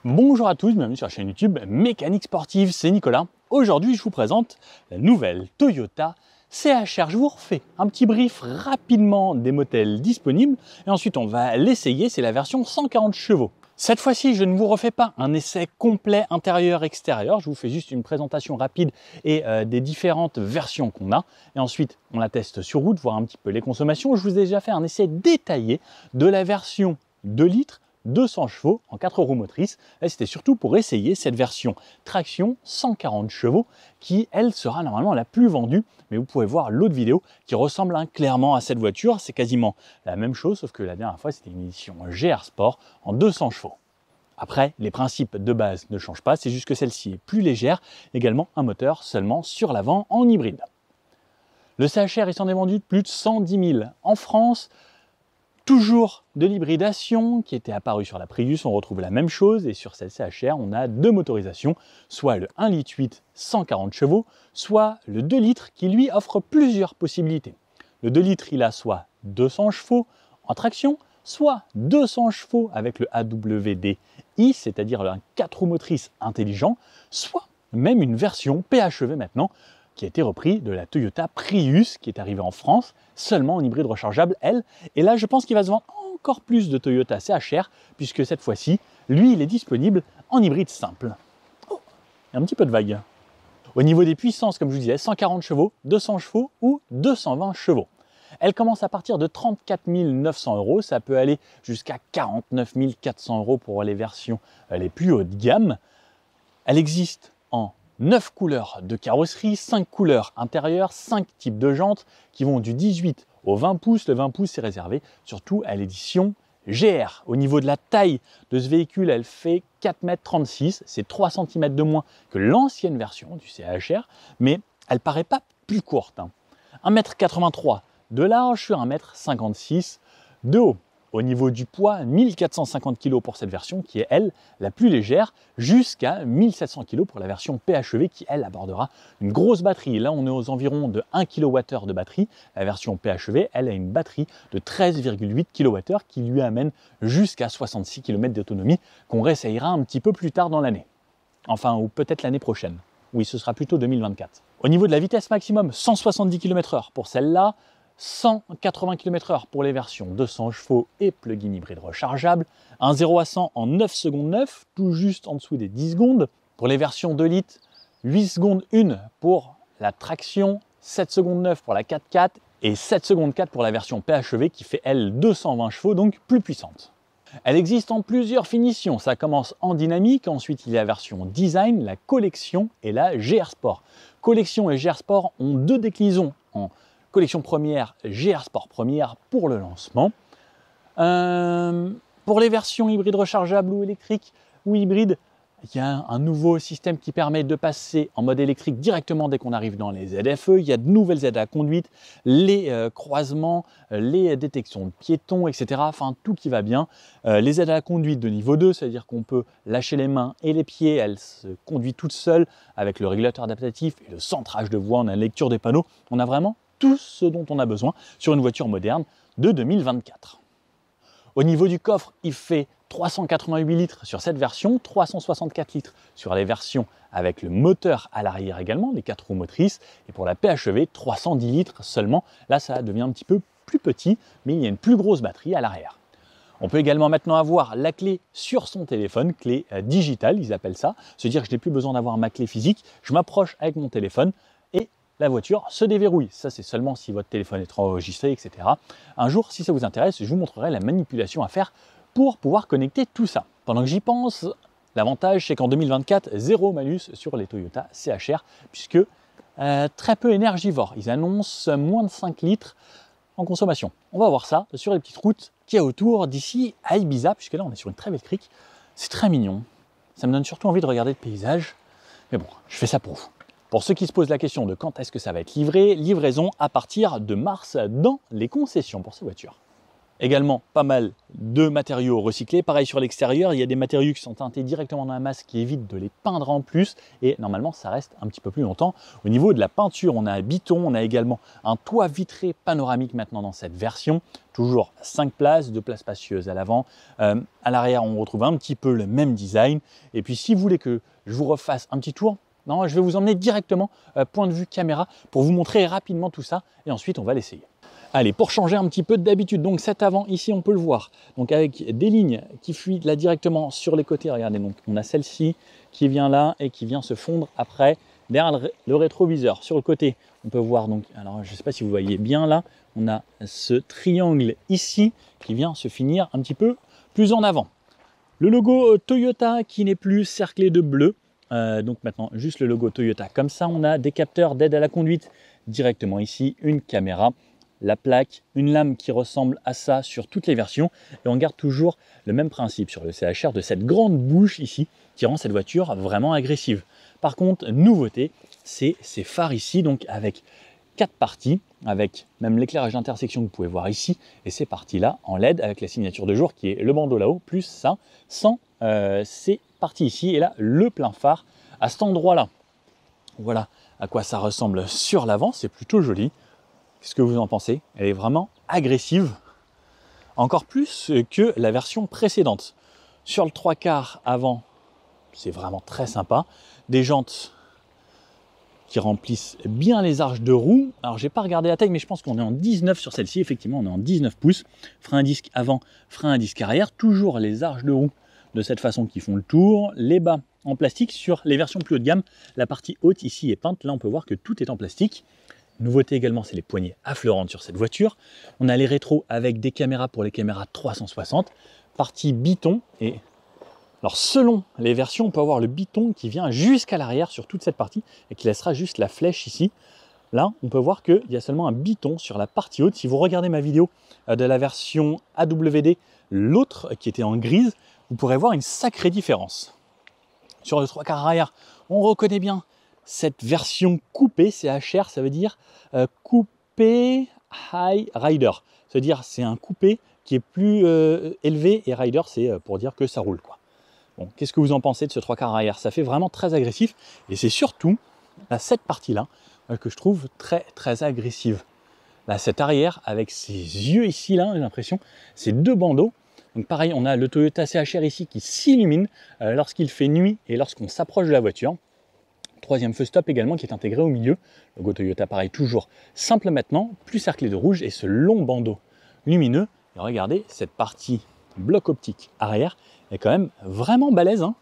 Bonjour à tous, bienvenue sur la chaîne YouTube Mécanique Sportive, c'est Nicolas. Aujourd'hui, je vous présente la nouvelle Toyota CHR. Je vous refais un petit brief rapidement des modèles disponibles et ensuite on va l'essayer, c'est la version 140 chevaux. Cette fois-ci, je ne vous refais pas un essai complet intérieur-extérieur, je vous fais juste une présentation rapide et des différentes versions qu'on a. Et ensuite, on la teste sur route, voir un petit peu les consommations. Je vous ai déjà fait un essai détaillé de la version 2 litres, 200 chevaux en 4 roues motrices. Là, c'était surtout pour essayer cette version traction 140 chevaux qui, elle, sera normalement la plus vendue. Mais vous pouvez voir l'autre vidéo qui ressemble clairement à cette voiture. C'est quasiment la même chose, sauf que la dernière fois, c'était une édition GR Sport en 200 chevaux. Après, les principes de base ne changent pas, c'est juste que celle-ci est plus légère. Également, un moteur seulement sur l'avant en hybride. Le CHR, il s'en est vendu plus de 110 000 en France. Toujours de l'hybridation qui était apparue sur la Prius, on retrouve la même chose et sur cette CHR on a deux motorisations, soit le 1,8 litre 140 chevaux, soit le 2 litres qui lui offre plusieurs possibilités. Le 2 litres il a soit 200 chevaux en traction, soit 200 chevaux avec le AWDi, c'est-à-dire un 4 roues motrices intelligent, soit même une version PHEV maintenant, qui a été repris de la Toyota Prius, qui est arrivée en France, seulement en hybride rechargeable, elle. Et là, je pense qu'il va se vendre encore plus de Toyota CHR, puisque cette fois-ci, lui, il est disponible en hybride simple. Oh, il y a un petit peu de vague. Au niveau des puissances, comme je vous disais, 140 chevaux, 200 chevaux ou 220 chevaux. Elle commence à partir de 34 900 €, ça peut aller jusqu'à 49 400 € pour les versions les plus haut de gamme. Elle existe en 9 couleurs de carrosserie, 5 couleurs intérieures, 5 types de jantes qui vont du 18 au 20 pouces. Le 20 pouces c'est réservé surtout à l'édition GR. Au niveau de la taille de ce véhicule, elle fait 4,36 m, c'est 3 cm de moins que l'ancienne version du CHR, mais elle paraît pas plus courte. 1,83 m de large sur 1,56 m de haut. Au niveau du poids, 1450 kg pour cette version qui est, elle, la plus légère, jusqu'à 1700 kg pour la version PHEV qui, elle, abordera une grosse batterie. Là, on est aux environs de 1 kWh de batterie. La version PHEV, elle, a une batterie de 13,8 kWh qui lui amène jusqu'à 66 km d'autonomie qu'on réessayera un petit peu plus tard dans l'année. Enfin, ou peut-être l'année prochaine. Oui, ce sera plutôt 2024. Au niveau de la vitesse maximum, 170 km/h pour celle-là, 180 km/h pour les versions 200 chevaux et plug-in hybride rechargeable, un 0 à 100 en 9 secondes 9, tout juste en dessous des 10 secondes. Pour les versions 2 litres, 8 secondes 1 pour la traction, 7 secondes 9 pour la 4x4 et 7 secondes 4 pour la version PHEV qui fait elle 220 chevaux, donc plus puissante. Elle existe en plusieurs finitions, ça commence en dynamique, ensuite il y a la version design, la collection et la GR Sport. Collection et GR Sport ont deux déclinaisons en collection première, GR Sport première pour le lancement. Pour les versions hybrides rechargeables ou électriques ou hybrides, il y a un nouveau système qui permet de passer en mode électrique directement dès qu'on arrive dans les ZFE. Il y a de nouvelles aides à la conduite, les croisements, les détections de piétons, etc. Enfin, tout qui va bien. Les aides à la conduite de niveau 2, c'est-à-dire qu'on peut lâcher les mains et les pieds. Elle se conduit toute seule avec le régulateur adaptatif et le centrage de voie. On a la lecture des panneaux. On a vraiment tout ce dont on a besoin sur une voiture moderne de 2024. Au niveau du coffre, il fait 388 litres sur cette version, 364 litres sur les versions avec le moteur à l'arrière également, les 4 roues motrices, et pour la PHEV, 310 litres seulement. Là, ça devient un petit peu plus petit, mais il y a une plus grosse batterie à l'arrière. On peut également maintenant avoir la clé sur son téléphone, clé digitale, ils appellent ça, se dire que je n'ai plus besoin d'avoir ma clé physique, je m'approche avec mon téléphone et la voiture se déverrouille. Ça, c'est seulement si votre téléphone est enregistré, etc. Un jour, si ça vous intéresse, je vous montrerai la manipulation à faire pour pouvoir connecter tout ça. Pendant que j'y pense, l'avantage, c'est qu'en 2024, zéro malus sur les Toyota CHR, puisque très peu énergivores. Ils annoncent moins de 5 litres en consommation. On va voir ça sur les petites routes qu'il y a autour d'ici à Ibiza, puisque là, on est sur une très belle crique. C'est très mignon. Ça me donne surtout envie de regarder le paysage. Mais bon, je fais ça pour vous. Pour ceux qui se posent la question de quand est-ce que ça va être livré, livraison à partir de mars dans les concessions pour ces voitures. Également pas mal de matériaux recyclés. Pareil sur l'extérieur, il y a des matériaux qui sont teintés directement dans la masse qui évitent de les peindre en plus. Et normalement, ça reste un petit peu plus longtemps. Au niveau de la peinture, on a un biton, on a également un toit vitré panoramique maintenant dans cette version. Toujours 5 places, 2 places spacieuses à l'avant. À l'arrière, on retrouve un petit peu le même design. Et puis si vous voulez que je vous refasse un petit tour, non, je vais vous emmener directement point de vue caméra pour vous montrer rapidement tout ça. Et ensuite, on va l'essayer. Allez, pour changer un petit peu d'habitude, donc cet avant ici on peut le voir, donc avec des lignes qui fuient là directement sur les côtés. Regardez, donc on a celle-ci qui vient là et qui vient se fondre après derrière le rétroviseur. Sur le côté, on peut voir donc, alors je ne sais pas si vous voyez bien là, on a ce triangle ici qui vient se finir un petit peu plus en avant. Le logo Toyota qui n'est plus cerclé de bleu, donc maintenant juste le logo Toyota comme ça. On a des capteurs d'aide à la conduite directement ici, une caméra, la plaque, une lame qui ressemble à ça sur toutes les versions, et on garde toujours le même principe sur le CHR de cette grande bouche ici qui rend cette voiture vraiment agressive. Par contre, nouveauté, c'est ces phares ici, donc avec 4 parties, avec même l'éclairage d'intersection que vous pouvez voir ici, et ces parties-là en LED avec la signature de jour qui est le bandeau là-haut, plus ça, sans ces parties ici, et là le plein phare à cet endroit-là. Voilà à quoi ça ressemble sur l'avant, c'est plutôt joli. Qu'est-ce que vous en pensez? Elle est vraiment agressive, encore plus que la version précédente. Sur le 3/4 avant, c'est vraiment très sympa. Des jantes qui remplissent bien les arches de roue. Alors, j'ai pas regardé la taille, mais je pense qu'on est en 19 sur celle-ci. Effectivement, on est en 19 pouces. Frein à disque avant, frein à disque arrière. Toujours les arches de roue de cette façon qui font le tour. Les bas en plastique. Sur les versions plus haut de gamme, la partie haute ici est peinte. Là, on peut voir que tout est en plastique. Nouveauté également, c'est les poignées affleurantes sur cette voiture. On a les rétros avec des caméras pour les caméras 360. Partie biton. Et alors, selon les versions, on peut avoir le biton qui vient jusqu'à l'arrière sur toute cette partie et qui laissera juste la flèche ici. Là, on peut voir qu'il y a seulement un biton sur la partie haute. Si vous regardez ma vidéo de la version AWD, l'autre qui était en grise, vous pourrez voir une sacrée différence. Sur le 3/4 arrière, on reconnaît bien cette version coupée, CHR, ça veut dire coupé high rider. Ça veut dire c'est un coupé qui est plus élevé, et rider, c'est pour dire que ça roule, quoi. Bon, qu'est-ce que vous en pensez de ce 3/4 arrière? Ça fait vraiment très agressif, et c'est surtout là, cette partie-là que je trouve très très agressive. Là, cette arrière avec ses yeux ici, là, j'ai l'impression, ces 2 bandeaux. Donc pareil, on a le Toyota CHR ici qui s'illumine lorsqu'il fait nuit et lorsqu'on s'approche de la voiture. 3e feu stop également qui est intégré au milieu. Le logo Toyota, pareil, toujours simple maintenant, plus cerclé de rouge, et ce long bandeau lumineux. Et regardez, cette partie bloc optique arrière est quand même vraiment balèze, hein.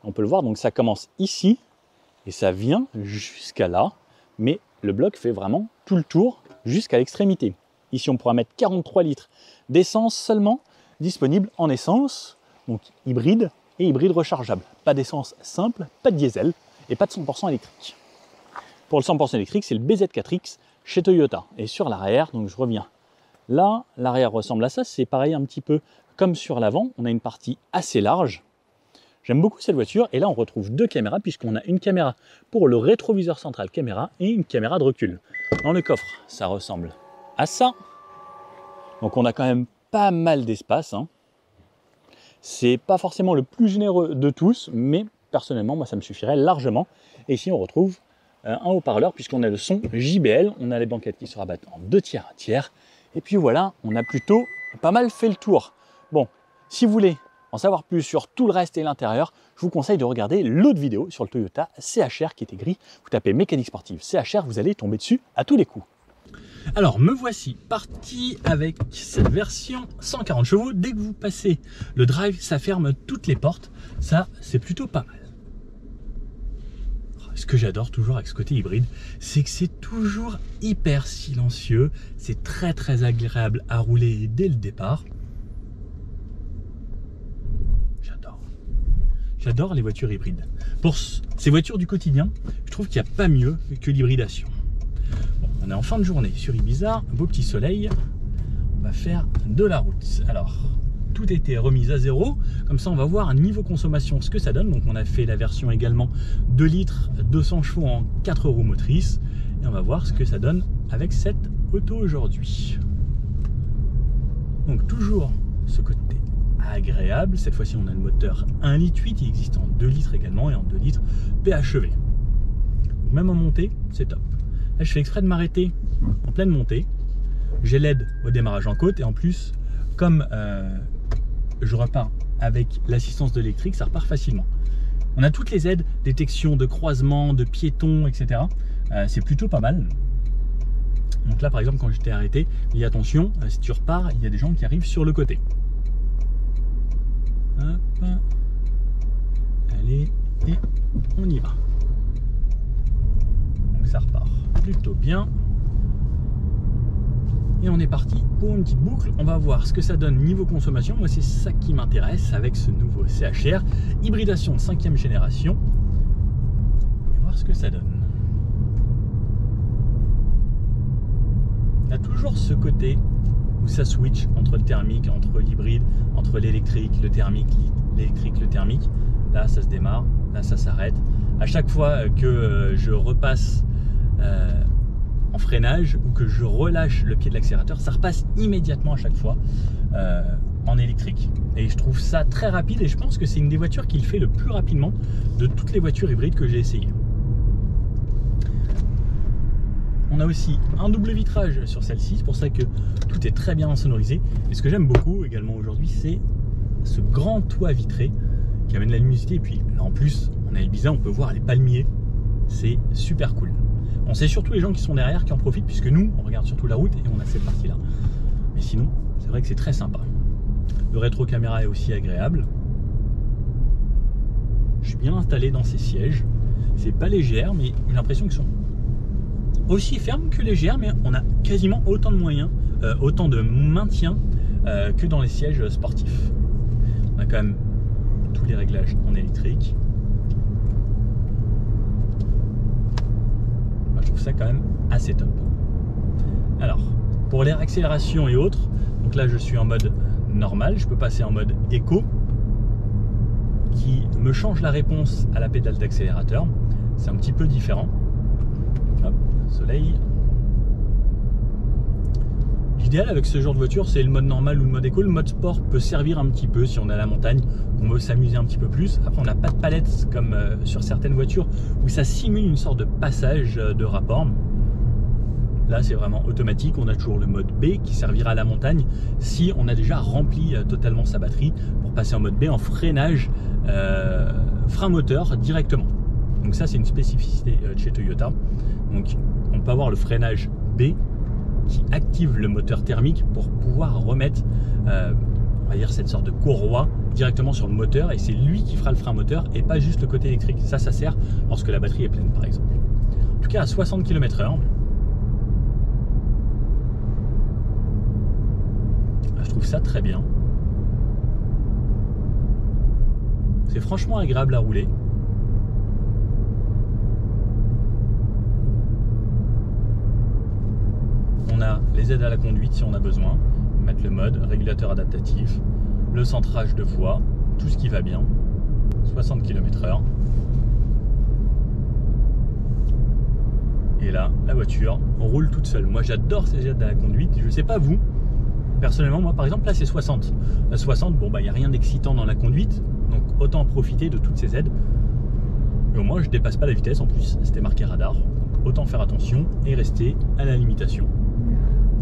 On peut le voir, donc ça commence ici et ça vient jusqu'à là, mais le bloc fait vraiment tout le tour jusqu'à l'extrémité. Ici, on pourra mettre 43 litres d'essence seulement, disponible en essence, donc hybride et hybride rechargeable. Pas d'essence simple, pas de diesel et pas de 100% électrique. Pour le 100% électrique, c'est le BZ4X chez Toyota. Et sur l'arrière, donc je reviens là, l'arrière ressemble à ça, c'est pareil un petit peu comme sur l'avant, on a une partie assez large. J'aime beaucoup cette voiture, et là on retrouve 2 caméras, puisqu'on a une caméra pour le rétroviseur central caméra et une caméra de recul. Dans le coffre, ça ressemble à ça. Donc on a quand même pas mal d'espace, hein. C'est pas forcément le plus généreux de tous, mais personnellement, moi ça me suffirait largement. Et ici on retrouve un haut-parleur, puisqu'on a le son JBL, on a les banquettes qui se rabattent en 2 tiers, 1 tiers. Et puis voilà, on a plutôt pas mal fait le tour. Bon, si vous voulez en savoir plus sur tout le reste et l'intérieur, je vous conseille de regarder l'autre vidéo sur le Toyota CHR qui est écrit. Vous tapez mécanique sportive CHR, vous allez tomber dessus à tous les coups. Alors, me voici parti avec cette version 140 chevaux. Dès que vous passez le drive, ça ferme toutes les portes. Ça, c'est plutôt pas mal. Ce que j'adore toujours avec ce côté hybride, c'est que c'est toujours hyper silencieux. C'est très très agréable à rouler dès le départ. J'adore les voitures hybrides. Pour ces voitures du quotidien, je trouve qu'il n'y a pas mieux que l'hybridation. Bon, on est en fin de journée sur Ibiza, un beau petit soleil. On va faire de la route. Alors, tout était remis à 0. Comme ça, on va voir un niveau consommation, ce que ça donne. Donc, on a fait la version également 2 litres, 200 chevaux en 4 roues motrices. Et on va voir ce que ça donne avec cette auto aujourd'hui. Donc toujours ce côté agréable. Cette fois-ci, on a le moteur 1,8 litre. Il existe en 2 litres également et en 2 litres PHEV. Même en montée, c'est top. Là, je fais exprès de m'arrêter en pleine montée. J'ai l'aide au démarrage en côte et en plus, comme je repars avec l'assistance de l'électrique, ça repart facilement. On a toutes les aides, détection de croisement, de piétons, etc. C'est plutôt pas mal. Donc là, par exemple, quand j'étais arrêté, il y a attention, si tu repars, il y a des gens qui arrivent sur le côté. Hop. Allez, et on y va. Donc ça repart plutôt bien. Et on est parti pour une petite boucle. On va voir ce que ça donne niveau consommation. Moi, c'est ça qui m'intéresse avec ce nouveau CHR. Hybridation de 5e génération. On va voir ce que ça donne. On a toujours ce côté où ça switch entre le thermique, entre l'hybride, entre l'électrique, le thermique, l'électrique, le thermique. Là, ça se démarre. Là, ça s'arrête. À chaque fois que je repasse en freinage ou que je relâche le pied de l'accélérateur, ça repasse immédiatement à chaque fois en électrique. Et je trouve ça très rapide et je pense que c'est une des voitures qui le fait le plus rapidement de toutes les voitures hybrides que j'ai essayées. On a aussi un double vitrage sur celle-ci, c'est pour ça que tout est très bien sonorisé. Et ce que j'aime beaucoup également aujourd'hui, c'est ce grand toit vitré qui amène la luminosité. Et puis là en plus, on a Ibiza, on peut voir les palmiers, c'est super cool. On sait surtout les gens qui sont derrière qui en profitent, puisque nous, on regarde surtout la route et on a cette partie-là. Mais sinon, c'est vrai que c'est très sympa. Le rétro-caméra est aussi agréable. Je suis bien installé dans ces sièges. C'est pas légère, mais j'ai l'impression qu'ils sont aussi fermes que légères, mais on a quasiment autant de moyens, autant de maintien que dans les sièges sportifs. On a quand même tous les réglages en électrique. Je trouve ça quand même assez top. Alors, pour l'air accélération et autres, donc là je suis en mode normal, je peux passer en mode éco qui me change la réponse à la pédale d'accélérateur. C'est un petit peu différent. Hop, soleil. L'idéal avec ce genre de voiture, c'est le mode normal ou le mode éco. Le mode sport peut servir un petit peu si on est à la montagne, qu'on veut s'amuser un petit peu plus. Après, on n'a pas de palette comme sur certaines voitures où ça simule une sorte de passage de rapport. Là, c'est vraiment automatique. On a toujours le mode B qui servira à la montagne si on a déjà rempli totalement sa batterie pour passer en mode B en freinage, frein moteur directement. Donc ça, c'est une spécificité de chez Toyota. Donc, on peut avoir le freinage B qui active le moteur thermique pour pouvoir remettre on va dire cette sorte de courroie directement sur le moteur, et c'est lui qui fera le frein moteur et pas juste le côté électrique. Ça sert lorsque la batterie est pleine par exemple. En tout cas à 60 km/h, je trouve ça très bien. C'est franchement agréable à rouler. On a les aides à la conduite si on a besoin, mettre le mode, régulateur adaptatif, le centrage de voie, tout ce qui va bien, 60 km/h. Et là, la voiture roule toute seule. Moi j'adore ces aides à la conduite, je ne sais pas vous, personnellement moi par exemple là c'est 60. À 60, bon bah il n'y a rien d'excitant dans la conduite, donc autant en profiter de toutes ces aides. Et au moins je ne dépasse pas la vitesse, en plus c'était marqué radar, autant faire attention et rester à la limitation.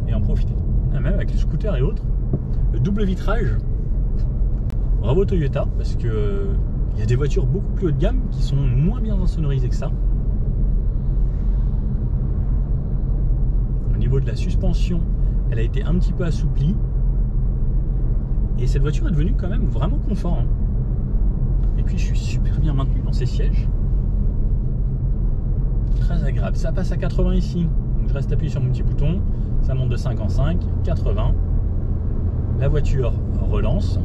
Et en profiter. Même avec le scooter et autres, le double vitrage, bravo Toyota, parce que il y a des voitures beaucoup plus haut de gamme qui sont moins bien insonorisées que ça. Au niveau de la suspension, elle a été un petit peu assouplie et cette voiture est devenue quand même vraiment confort, hein. Et puis je suis super bien maintenu dans ces sièges, très agréable. Ça passe à 80 ici, donc je reste appuyé sur mon petit bouton, ça monte de 5 en 5, 80, la voiture relance,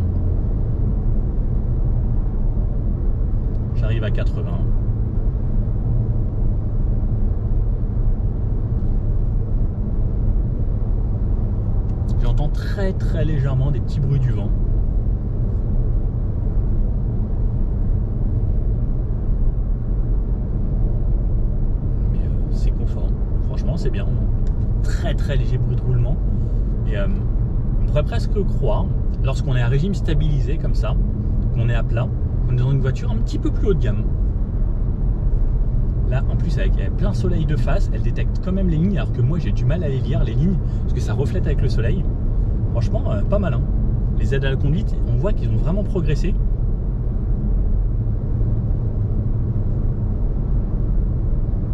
j'arrive à 80, j'entends très légèrement des petits bruits du vent. Mais c'est confort, franchement c'est bien. Très léger bruit de roulement. Et pourrait presque croire, lorsqu'on est à régime stabilisé comme ça, qu'on est à plat, on est dans une voiture un petit peu plus haut de gamme. Là, en plus, avec plein soleil de face, elle détecte quand même les lignes, alors que moi, j'ai du mal à les lire, les lignes, parce que ça reflète avec le soleil. Franchement, pas mal. Hein. Les aides à la conduite, on voit qu'ils ont vraiment progressé.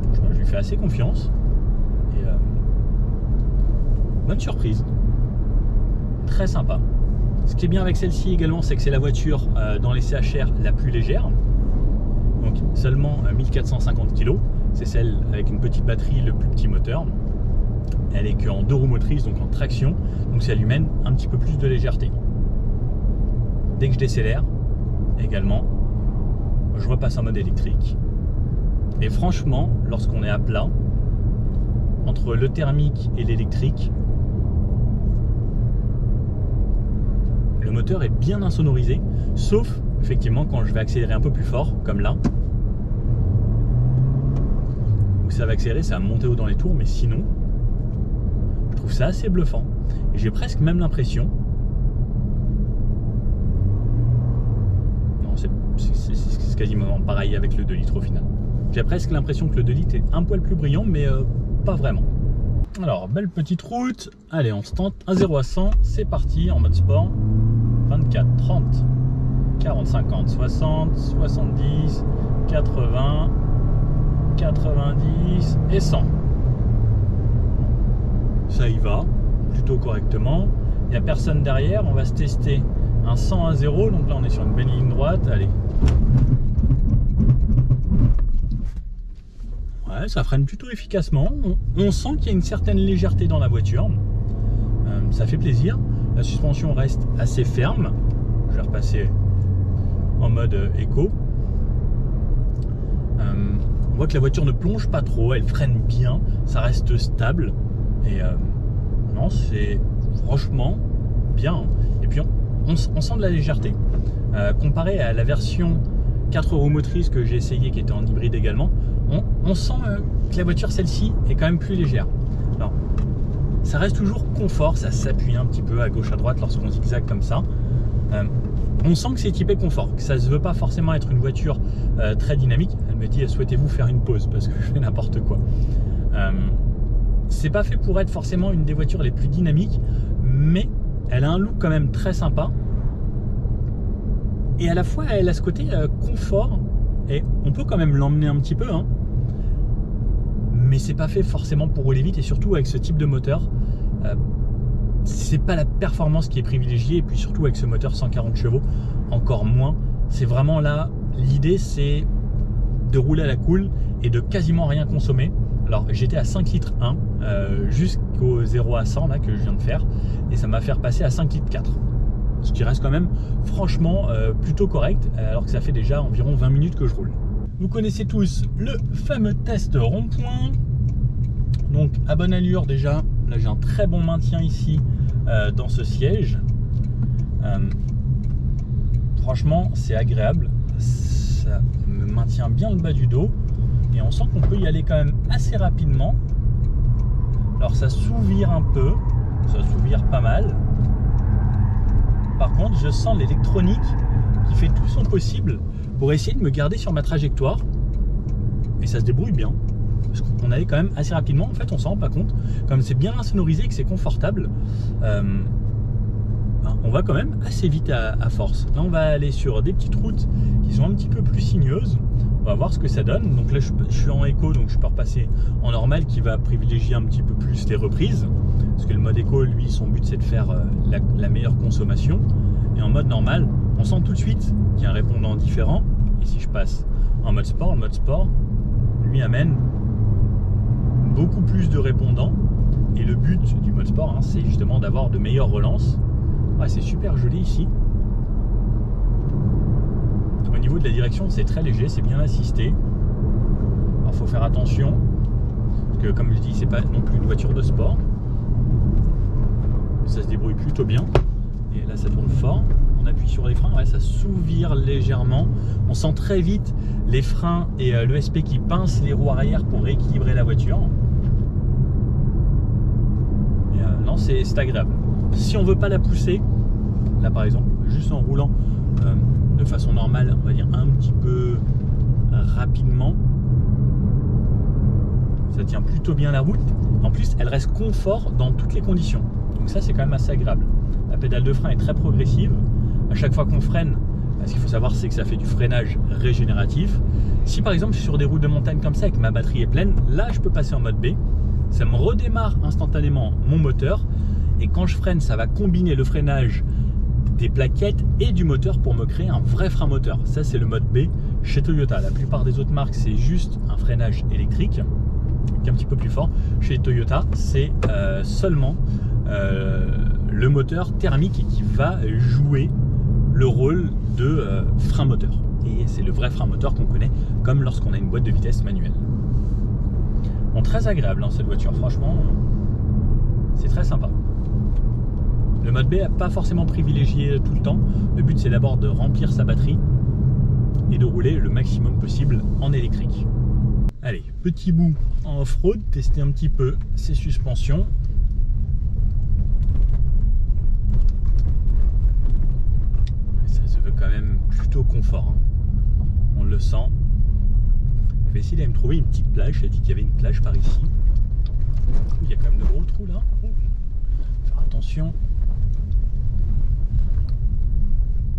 Franchement, je lui fais assez confiance. Et bonne surprise. Très sympa. Ce qui est bien avec celle-ci également, c'est que c'est la voiture dans les CHR la plus légère. Donc seulement 1450 kg. C'est celle avec une petite batterie, le plus petit moteur. Elle est qu'en 2 roues motrices, donc en traction. Donc ça lui mène un petit peu plus de légèreté. Dès que je décélère, également, je repasse en mode électrique. Et franchement, lorsqu'on est à plat, entre le thermique et l'électrique, le moteur est bien insonorisé, sauf effectivement quand je vais accélérer un peu plus fort, comme là, où ça va accélérer, ça va monter haut dans les tours, mais sinon, je trouve ça assez bluffant. Et j'ai presque même l'impression, non, c'est quasiment pareil avec le 2 litres au final. J'ai presque l'impression que le 2 litres est un poil plus brillant, mais pas vraiment. Alors, belle petite route. Allez, on se tente. 1 0 à 100, c'est parti en mode sport. 24, 30, 40, 50, 60, 70, 80, 90 et 100. Ça y va, plutôt correctement. Il n'y a personne derrière, on va se tester un 100 à 0. Donc là, on est sur une belle ligne droite. Allez. Ouais, ça freine plutôt efficacement. On sent qu'il y a une certaine légèreté dans la voiture. Ça fait plaisir. La suspension reste assez ferme. Je vais repasser en mode éco. On voit que la voiture ne plonge pas trop. Elle freine bien. Ça reste stable. Et non, c'est franchement bien. Et puis on sent de la légèreté. Comparé à la version 4 roues motrices que j'ai essayé, qui était en hybride également, on sent que la voiture, celle-ci, est quand même plus légère. Alors, ça reste toujours confort, ça s'appuie un petit peu à gauche à droite lorsqu'on zigzague comme ça. On sent que c'est typé confort, que ça ne se veut pas forcément être une voiture très dynamique. Elle me dit, souhaitez-vous faire une pause, parce que je fais n'importe quoi. C'est pas fait pour être forcément une des voitures les plus dynamiques, mais elle a un look quand même très sympa. Et à la fois, elle a ce côté confort, et on peut quand même l'emmener un petit peu, hein. Mais c'est pas fait forcément pour rouler vite, et surtout avec ce type de moteur, c'est pas la performance qui est privilégiée, et puis surtout avec ce moteur 140 chevaux, encore moins. C'est vraiment là, l'idée c'est de rouler à la cool et de quasiment rien consommer. Alors j'étais à 5 litres 1 jusqu'au 0 à 100 là que je viens de faire, et ça m'a fait passer à 5 litres 4. Ce qui reste quand même franchement plutôt correct, alors que ça fait déjà environ 20 minutes que je roule. Vous connaissez tous le fameux test rond-point. Donc à bonne allure déjà, là j'ai un très bon maintien ici dans ce siège. Franchement c'est agréable, ça me maintient bien le bas du dos, et on sent qu'on peut y aller quand même assez rapidement. Alors ça s'ouvre un peu, ça s'ouvre pas mal. Par contre, je sens l'électronique qui fait tout son possible pour essayer de me garder sur ma trajectoire. Et ça se débrouille bien. Parce qu'on allait quand même assez rapidement. En fait, on s'en rend pas compte. Comme c'est bien insonorisé et que c'est confortable, on va quand même assez vite à force. Là, on va aller sur des petites routes qui sont un petit peu plus sinueuses. On va voir ce que ça donne. Donc là, je suis en éco, donc je peux repasser en normal, qui va privilégier un petit peu plus les reprises. Parce que le mode éco, lui, son but, c'est de faire la meilleure consommation. Et en mode normal, on sent tout de suite qu'il y a un répondant différent. Et si je passe en mode sport, le mode sport, lui, amène beaucoup plus de répondants. Et le but du mode sport, hein, c'est justement d'avoir de meilleures relances. Ouais, c'est super joli ici. Au niveau de la direction, c'est très léger, c'est bien assisté. Alors, il faut faire attention, parce que comme je dis, c'est pas non plus une voiture de sport. Ça se débrouille plutôt bien. Et là, ça tourne fort. On appuie sur les freins, ouais, ça s'ouvre légèrement. On sent très vite les freins et l'ESP qui pince les roues arrière pour rééquilibrer la voiture. Et, non, c'est agréable. Si on veut pas la pousser, là par exemple, juste en roulant de façon normale, on va dire un petit peu rapidement, ça tient plutôt bien la route. En plus, elle reste confort dans toutes les conditions. Donc ça, c'est quand même assez agréable. La pédale de frein est très progressive. À chaque fois qu'on freine, ce qu'il faut savoir, c'est que ça fait du freinage régénératif. Si par exemple, je suis sur des routes de montagne comme ça et que ma batterie est pleine, là, je peux passer en mode B. Ça me redémarre instantanément mon moteur. Et quand je freine, ça va combiner le freinage des plaquettes et du moteur pour me créer un vrai frein moteur. Ça, c'est le mode B chez Toyota. La plupart des autres marques, c'est juste un freinage électrique qui est un petit peu plus fort. Chez Toyota, c'est seulement le moteur thermique qui va jouer le rôle de frein moteur. Et c'est le vrai frein moteur qu'on connaît, comme lorsqu'on a une boîte de vitesse manuelle. Bon, très agréable, hein, cette voiture, franchement, c'est très sympa. Le mode B n'est pas forcément privilégié tout le temps. Le but, c'est d'abord de remplir sa batterie et de rouler le maximum possible en électrique. Allez, petit bout en off-road, tester un petit peu ses suspensions. Ça se veut quand même plutôt confort, hein. On le sent. Je vais essayer d'aller me trouver une petite plage. J'ai dit qu'il y avait une plage par ici. Il y a quand même de gros trous là. Faire attention.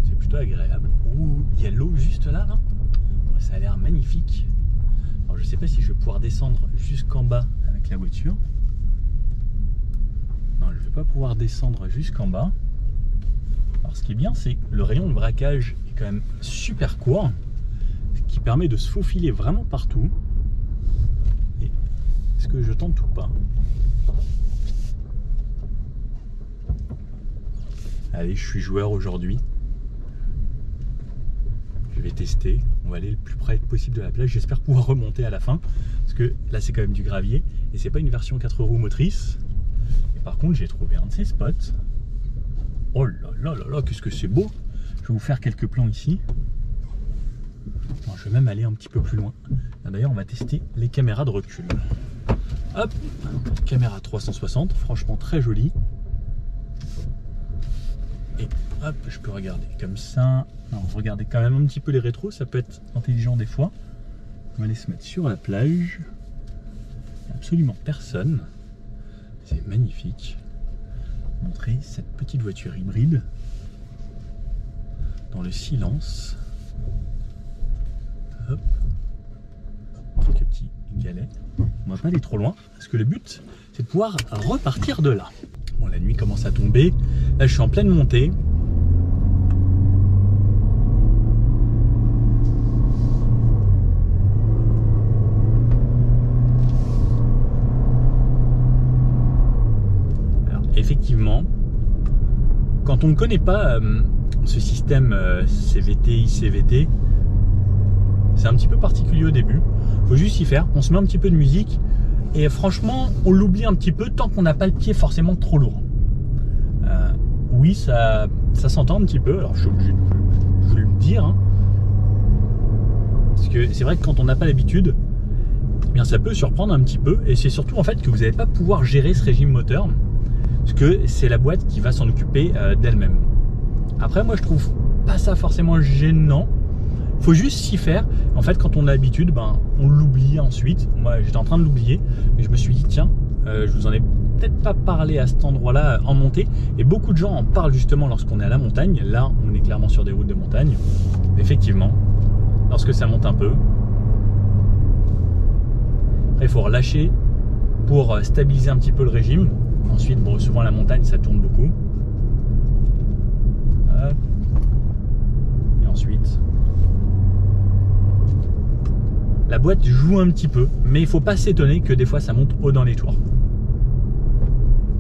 C'est plutôt agréable. Ouh, il y a l'eau juste là, là. Ça a l'air magnifique. Alors je sais pas si je vais pouvoir descendre jusqu'en bas avec la voiture. Non, je vais pas pouvoir descendre jusqu'en bas. Alors ce qui est bien, c'est que le rayon de braquage est quand même super court, ce qui permet de se faufiler vraiment partout. Et est-ce que je tente ou pas? Allez, je suis joueur aujourd'hui. Je vais tester. On va aller le plus près possible de la plage. J'espère pouvoir remonter à la fin. Parce que là, c'est quand même du gravier. Et c'est pas une version 4 roues motrices. Et par contre, j'ai trouvé un de ces spots. Oh là là là là, qu'est-ce que c'est beau! Je vais vous faire quelques plans ici. Bon, je vais même aller un petit peu plus loin. D'ailleurs, on va tester les caméras de recul. Hop! Caméra 360. Franchement, très jolie. Et hop, je peux regarder comme ça. Alors, regardez quand même un petit peu les rétros, ça peut être intelligent des fois. On va aller se mettre sur la plage. Il n'y a absolument personne. C'est magnifique. Montrer cette petite voiture hybride dans le silence. Hop. Quelques petits galets. On va pas aller trop loin parce que le but, c'est de pouvoir repartir de là. Bon, la nuit commence à tomber. Là, je suis en pleine montée. Alors, effectivement, quand on ne connaît pas ce système CVT, ICVT, c'est un petit peu particulier au début. Il faut juste y faire. On se met un petit peu de musique. Et franchement, on l'oublie un petit peu tant qu'on n'a pas le pied forcément trop lourd. Oui, ça s'entend un petit peu. Alors, je suis obligé de vous le dire. Hein. Parce que c'est vrai que quand on n'a pas l'habitude, eh bien, ça peut surprendre un petit peu. Et c'est surtout en fait que vous n'allez pas pouvoir gérer ce régime moteur. Parce que c'est la boîte qui va s'en occuper d'elle-même. Après, moi, je trouve pas ça forcément gênant. Faut juste s'y faire. En fait, quand on a l'habitude, ben, on l'oublie ensuite. Moi, j'étais en train de l'oublier, mais je me suis dit, tiens, je vous en ai peut-être pas parlé à cet endroit-là en montée. Et beaucoup de gens en parlent justement lorsqu'on est à la montagne. Là, on est clairement sur des routes de montagne. Effectivement, lorsque ça monte un peu. Après, il faut relâcher pour stabiliser un petit peu le régime. Ensuite, bon, souvent la montagne, ça tourne beaucoup. Hop. Et ensuite... la boîte joue un petit peu, mais il ne faut pas s'étonner que des fois ça monte haut dans les tours.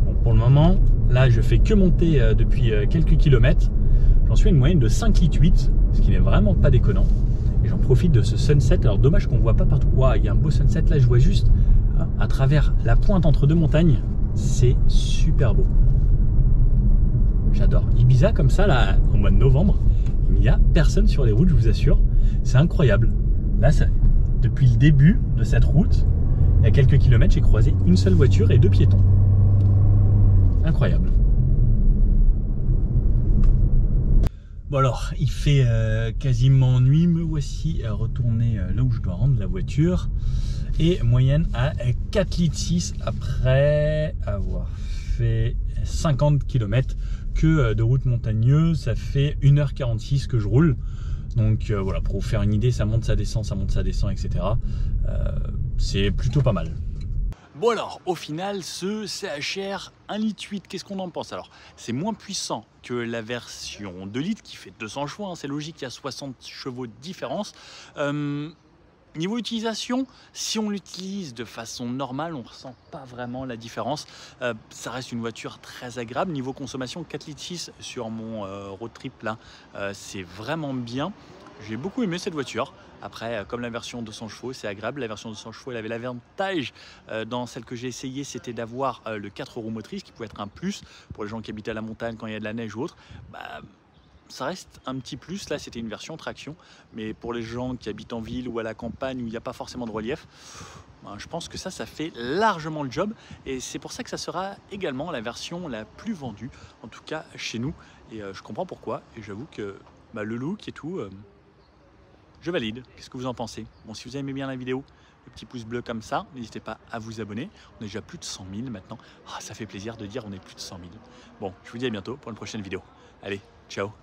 Bon, pour le moment, là je fais que monter depuis quelques kilomètres. J'en suis à une moyenne de 5,8 litres, ce qui n'est vraiment pas déconnant. Et j'en profite de ce sunset. Alors dommage qu'on ne voit pas partout. Wow, il y a un beau sunset là, je vois juste à travers la pointe entre deux montagnes. C'est super beau. J'adore. Ibiza comme ça, là, au mois de novembre, il n'y a personne sur les routes, je vous assure. C'est incroyable. Là, ça... depuis le début de cette route, il y a quelques kilomètres, j'ai croisé une seule voiture et 2 piétons. Incroyable. Bon alors, il fait quasiment nuit, me voici retourné là où je dois rendre la voiture. Et moyenne à 4,6 litres après avoir fait 50 km que de route montagneuse. Ça fait 1h46 que je roule. Donc voilà, pour vous faire une idée, ça monte, ça descend, etc. C'est plutôt pas mal. Bon alors, au final, ce CHR 1,8 litre, qu'est-ce qu'on en pense? Alors, c'est moins puissant que la version 2 litres qui fait 200 chevaux, hein, c'est logique, il y a 60 chevaux de différence. Niveau utilisation, si on l'utilise de façon normale, on ne ressent pas vraiment la différence. Ça reste une voiture très agréable. Niveau consommation, 4,6 litres sur mon road trip là, c'est vraiment bien. J'ai beaucoup aimé cette voiture. Après, comme la version 200 chevaux, c'est agréable. La version 200 chevaux, elle avait l'avantage dans celle que j'ai essayé, c'était d'avoir le 4 roues motrices qui pouvait être un plus pour les gens qui habitent à la montagne quand il y a de la neige ou autre. Ça reste un petit plus. Là, c'était une version traction, mais pour les gens qui habitent en ville ou à la campagne où il n'y a pas forcément de relief, je pense que ça fait largement le job, et c'est pour ça que ça sera également la version la plus vendue, en tout cas chez nous, et je comprends pourquoi, et j'avoue que le look et tout, je valide. Qu'est-ce que vous en pensez? Bon, si vous aimez bien la vidéo, le petit pouce bleu comme ça, n'hésitez pas à vous abonner. On est déjà plus de 100 000 maintenant. Ça fait plaisir de dire on est plus de 100 000. Bon, je vous dis à bientôt pour une prochaine vidéo. Allez, ciao!